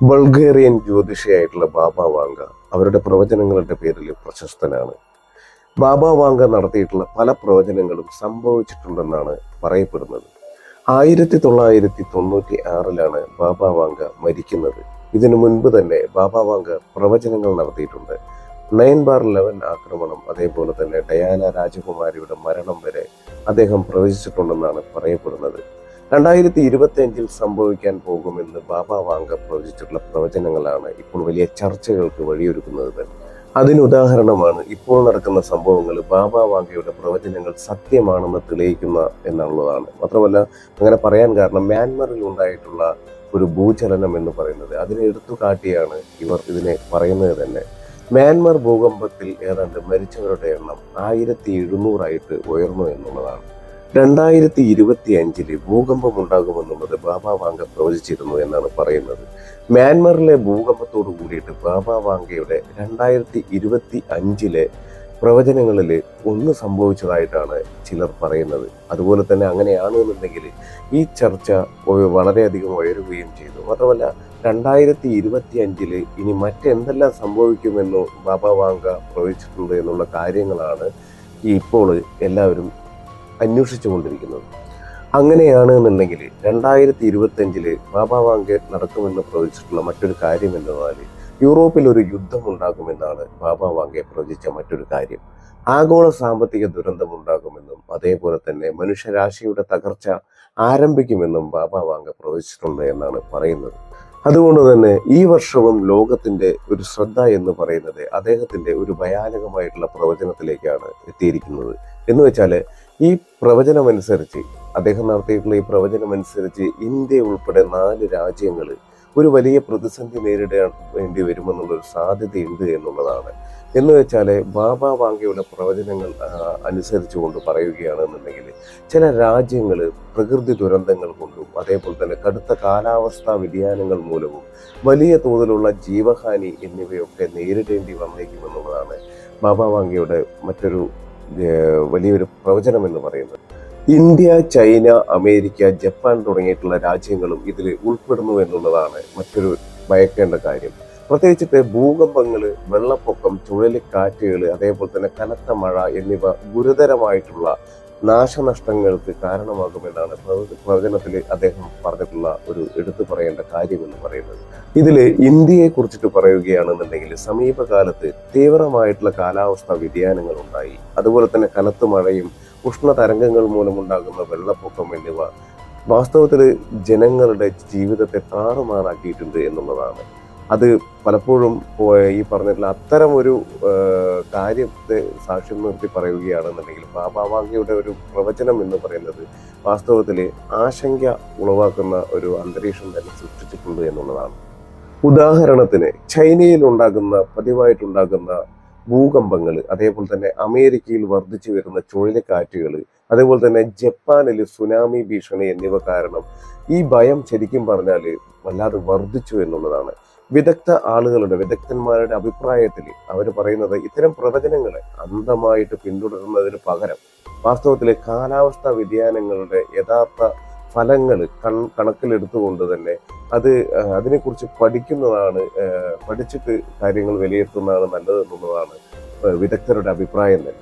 Bulgarian ജ്യോതിഷിയായിട്ടുള്ള ബാബ Vanga അവരുടെ പ്രവചനങ്ങളുടെ പേരിൽ പ്രശസ്തനാണ്. ബാബ Vanga നടത്തിയിട്ടുള്ള പല പ്രവചനങ്ങളും സംഭവിച്ചിട്ടുണ്ടെന്നാണ് പറയപ്പെടുന്നത്. 1996 ബാബ വാങ്ക മരിക്കുന്നത്. ഇതിനു മുൻപ് തന്നെ ബാബ വാങ്ക പ്രവചനങ്ങൾ നടത്തിയിട്ടുണ്ട്. 9/11 ആക്രമണം, അതേപോലെ തന്നെ ഡയാന രാജകുമാരിയുടെ മരണം വരെ അദ്ദേഹം പ്രവചിച്ചിട്ടുണ്ടെന്നാണ് പറയപ്പെടുന്നത്. 2025 സംഭവിക്കാൻ പോകുമെന്ന് ബാബ വാങ്ക പ്രവചിച്ചിട്ടുള്ള പ്രവചനങ്ങളാണ് ഇപ്പോൾ വലിയ ചർച്ചകൾക്ക് വഴിയൊരുക്കുന്നത് തന്നെ. അതിനുദാഹരണമാണ് ഇപ്പോൾ നടക്കുന്ന സംഭവങ്ങൾ ബാബ വാങ്കയുടെ പ്രവചനങ്ങൾ സത്യമാണെന്ന് തെളിയിക്കുന്ന എന്നുള്ളതാണ്. മാത്രമല്ല, അങ്ങനെ പറയാൻ കാരണം മ്യാൻമറിൽ ഉണ്ടായിട്ടുള്ള ഒരു ഭൂചലനം എന്ന് പറയുന്നത് അതിനെ എടുത്തു കാട്ടിയാണ് ഇവർ ഇതിനെ പറയുന്നത് തന്നെ. മ്യാൻമർ ഭൂകമ്പത്തിൽ ഏതാണ്ട് മരിച്ചവരുടെ എണ്ണം 1700 ഉയർന്നു എന്നുള്ളതാണ്. 2025 ഭൂകമ്പം ഉണ്ടാകുമെന്നുള്ളത് ബാബ വാങ്ക പ്രവചിച്ചിരുന്നു എന്നാണ് പറയുന്നത്. മ്യാൻമറിലെ ഭൂകമ്പത്തോട് കൂടിയിട്ട് ബാബ വാങ്കയുടെ 2025 പ്രവചനങ്ങളിൽ ഒന്ന് സംഭവിച്ചതായിട്ടാണ് ചിലർ പറയുന്നത്. അതുപോലെ തന്നെ അങ്ങനെയാണ് എന്നുണ്ടെങ്കിൽ ഈ ചർച്ച വളരെയധികം ഉയരുകയും ചെയ്തു. മാത്രമല്ല, 2025 ഇനി മറ്റെന്തെല്ലാം സംഭവിക്കുമെന്നോ ബാബ വാങ്ക പ്രവചിച്ചിട്ടുണ്ട് എന്നുള്ള കാര്യങ്ങളാണ് ഇപ്പോൾ എല്ലാവരും അന്വേഷിച്ചു കൊണ്ടിരിക്കുന്നത്. അങ്ങനെയാണ് എന്നുണ്ടെങ്കിൽ 2025 ബാബ വാങ്ക നടക്കുമെന്ന് പ്രവചിച്ചിട്ടുള്ള മറ്റൊരു കാര്യം എന്നാൽ യൂറോപ്പിൽ ഒരു യുദ്ധം ഉണ്ടാകുമെന്നാണ് ബാബ വാങ്ക പ്രവചിച്ച മറ്റൊരു കാര്യം. ആഗോള സാമ്പത്തിക ദുരന്തം ഉണ്ടാകുമെന്നും അതേപോലെ തന്നെ മനുഷ്യരാശിയുടെ തകർച്ച ആരംഭിക്കുമെന്നും ബാബ വാങ്ക പ്രവചിച്ചിട്ടുണ്ട് എന്നാണ് പറയുന്നത്. അതുകൊണ്ട് തന്നെ ഈ വർഷവും ലോകത്തിന്റെ ഒരു ശ്രദ്ധ എന്ന് പറയുന്നത് അദ്ദേഹത്തിന്റെ ഒരു ഭയാനകമായിട്ടുള്ള പ്രവചനത്തിലേക്കാണ് എത്തിയിരിക്കുന്നത്. എന്ന് വെച്ചാൽ, ഈ പ്രവചനമനുസരിച്ച് അദ്ദേഹം നടത്തിയിട്ടുള്ള ഈ പ്രവചനമനുസരിച്ച് ഇന്ത്യ ഉൾപ്പെടെ 4 രാജ്യങ്ങൾ ഒരു വലിയ പ്രതിസന്ധി നേരിടാൻ വേണ്ടി വരുമെന്നുള്ളൊരു സാധ്യതയുണ്ട് എന്നുള്ളതാണ്. എന്ന് വെച്ചാൽ, ബാബ വാങ്കയുടെ പ്രവചനങ്ങൾ അനുസരിച്ചുകൊണ്ട് പറയുകയാണെന്നുണ്ടെങ്കിൽ ചില രാജ്യങ്ങൾ പ്രകൃതി ദുരന്തങ്ങൾ കൊണ്ടും അതേപോലെ തന്നെ കടുത്ത കാലാവസ്ഥാ വ്യതിയാനങ്ങൾ മൂലവും വലിയ തോതിലുള്ള ജീവഹാനി എന്നിവയൊക്കെ നേരിടേണ്ടി വന്നേക്കുമെന്നുള്ളതാണ് ബാബ വാങ്കയുടെ മറ്റൊരു വലിയൊരു പ്രവചനം എന്ന് പറയുന്നത്. ഇന്ത്യ, ചൈന, അമേരിക്ക, ജപ്പാൻ തുടങ്ങിയിട്ടുള്ള രാജ്യങ്ങളും ഇതിൽ ഉൾപ്പെടുന്നു എന്നുള്ളതാണ് മറ്റൊരു ഭയക്കേണ്ട കാര്യം. പ്രത്യേകിച്ചിട്ട് ഭൂകമ്പങ്ങൾ, വെള്ളപ്പൊക്കം, ചുഴലിക്കാറ്റുകൾ, അതേപോലെ തന്നെ കനത്ത മഴ എന്നിവ ഗുരുതരമായിട്ടുള്ള നാശനഷ്ടങ്ങൾക്ക് കാരണമാകുമെന്നാണ് പ്രവചനത്തിൽ അദ്ദേഹം പറഞ്ഞിട്ടുള്ള ഒരു എടുത്തു പറയേണ്ട കാര്യമെന്ന് പറയുന്നത്. ഇതിൽ ഇന്ത്യയെ കുറിച്ചിട്ട് പറയുകയാണെന്നുണ്ടെങ്കിൽ സമീപകാലത്ത് തീവ്രമായിട്ടുള്ള കാലാവസ്ഥാ വ്യതിയാനങ്ങൾ ഉണ്ടായി. അതുപോലെ തന്നെ കനത്ത മഴയും ഉഷ്ണതരംഗങ്ങൾ മൂലമുണ്ടാകുന്ന വെള്ളപ്പൊക്കം എന്നിവ വാസ്തവത്തിൽ ജനങ്ങളുടെ ജീവിതത്തെ താറുമാറാക്കിയിട്ടുണ്ട് എന്നുള്ളതാണ്. അത് പലപ്പോഴും ഈ പറഞ്ഞിട്ടുള്ള അത്തരം ഒരു കാര്യത്തെ സാക്ഷ്യം നിർത്തി പറയുകയാണെന്നുണ്ടെങ്കിൽ ബാബ വാങ്കയുടെ ഒരു പ്രവചനം എന്ന് പറയുന്നത് വാസ്തവത്തിൽ ആശങ്ക ഉളവാക്കുന്ന ഒരു അന്തരീക്ഷം തന്നെ സൃഷ്ടിച്ചിട്ടുണ്ട് എന്നുള്ളതാണ്. ഉദാഹരണത്തിന്, ചൈനയിൽ പതിവായിട്ടുണ്ടാകുന്ന ഭൂകമ്പങ്ങൾ, അതേപോലെ തന്നെ അമേരിക്കയിൽ വർദ്ധിച്ചു വരുന്ന ചുഴലിക്കാറ്റുകൾ, അതേപോലെ തന്നെ ജപ്പാനിൽ സുനാമി ഭീഷണി എന്നിവ കാരണം ഈ ഭയം ശരിക്കും പറഞ്ഞാൽ വല്ലാതെ വർദ്ധിച്ചു എന്നുള്ളതാണ്. വിദഗ്ധന്മാരുടെ അഭിപ്രായത്തിൽ അവർ പറയുന്നത് ഇത്തരം പ്രവചനങ്ങളെ അന്ധമായിട്ട് പിന്തുടരുന്നതിന് പകരം വാസ്തവത്തിൽ കാലാവസ്ഥാ വ്യതിയാനങ്ങളുടെ യഥാർത്ഥ ഫലങ്ങൾ കണക്കിലെടുത്തുകൊണ്ട് തന്നെ അതിനെക്കുറിച്ച് പഠിച്ചിട്ട് കാര്യങ്ങൾ വിലയിരുത്തുന്നതാണ് നല്ലതെന്നുള്ളതാണ് വിദഗ്ധരുടെ അഭിപ്രായം തന്നെ.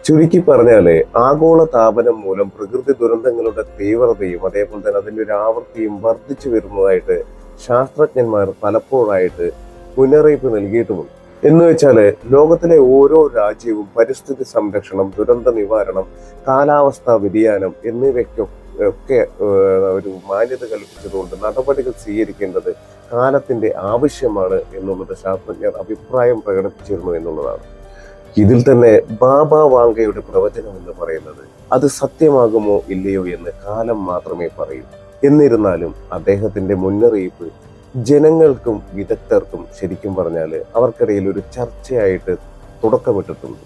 ചുരുക്കി പറഞ്ഞാൽ, ആഗോള താപനം മൂലം പ്രകൃതി ദുരന്തങ്ങളുടെ തീവ്രതയും അതേപോലെ തന്നെ അതിൻ്റെ ഒരു ആവൃത്തിയും വർദ്ധിച്ചു വരുന്നതായിട്ട് ശാസ്ത്രജ്ഞന്മാർ പലപ്പോഴായിട്ട് മുന്നറിയിപ്പ് നൽകിയിട്ടുമുണ്ട്. എന്ന് വെച്ചാൽ, ലോകത്തിലെ ഓരോ രാജ്യവും പരിസ്ഥിതി സംരക്ഷണം, ദുരന്ത നിവാരണം, കാലാവസ്ഥാ വ്യതിയാനം എന്നിവയ്ക്കൊക്കെ ഒരു മാന്യത കൽപ്പിച്ചതുകൊണ്ട് നടപടികൾ സ്വീകരിക്കേണ്ടത് കാലത്തിന്റെ ആവശ്യമാണ് എന്നുള്ളത് ശാസ്ത്രജ്ഞർ അഭിപ്രായം പ്രകടിപ്പിച്ചിരുന്നു എന്നുള്ളതാണ്. ഇതിൽ തന്നെ ബാബ വാങ്കയുടെ പ്രവചനം എന്ന് പറയുന്നത് അത് സത്യമാകുമോ ഇല്ലയോ എന്ന് കാലം മാത്രമേ പറയൂ. എന്നിരുന്നാലും അദ്ദേഹത്തിന്റെ മുന്നറിയിപ്പ് ജനങ്ങൾക്കും വിദഗ്ധർക്കും ശരിക്കും പറഞ്ഞാൽ അവർക്കിടയിൽ ഒരു ചർച്ചയായിട്ട് തുടക്കമിട്ടിട്ടുണ്ട്.